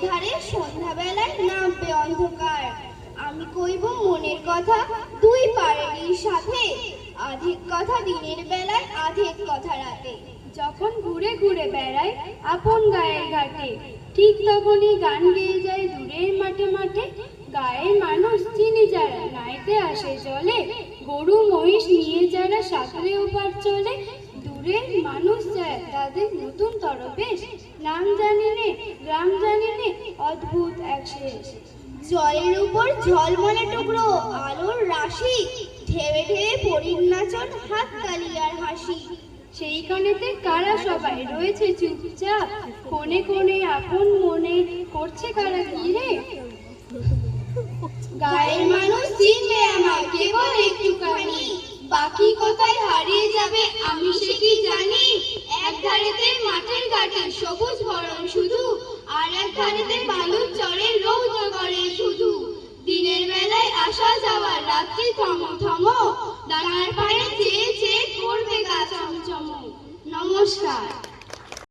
ধারে সন্ধ্যাবেলায় নামবে অন্ধকার। আমি কইব মনের কথা দুই পাড়েরই সাথে, আধেক কথা দিনের বেলায় আধেক কথা রাতে। যখন ঘুরে ঘুরে বেড়াই আপন গায়ের ঘাটে, ঠিক তখনই গান গেয়ে যায় দূরের মাঠে মাঠে। গায়ের মানুষ চিনি যারা নাইতে আসে জলে, গরু মহিষ নিয়ে যারা সাঁতরে ওপার চলে। দূরের মানুষ যায় তাদের নতুন তরবেশ, নাম জানি নে গ্রাম জানি নে, অদ্ভুত এক শেষ। জলের উপর ঝলমলে টুকরো আলোর রাশি, ঢেবে ঢেবে পরীর নাচন, হাত তালি আর হাসি। সেইখানেতে কারা সবাই রয়েছে চুপচাপ, কোণে কোণে আপন মনে করছে কারা কি রে। গায়ের মানুষ চিনবে আমায় কেবল একটুখানি, বাকি কোথায় হারিয়ে যাবে আমি সে কি জানি। এক ধারেতে মাঠের ঘাটে সবুজ বরণ শুধু, আর এক ধারেতে বালুর চরে রৌদ্র করে শুধু। দিনের বেলায় আসা যাওয়া, রাত্রি থমো থমো, ডানার পায়ে চেয়ে চেয়ে করবে গা চমচম। নমস্কার।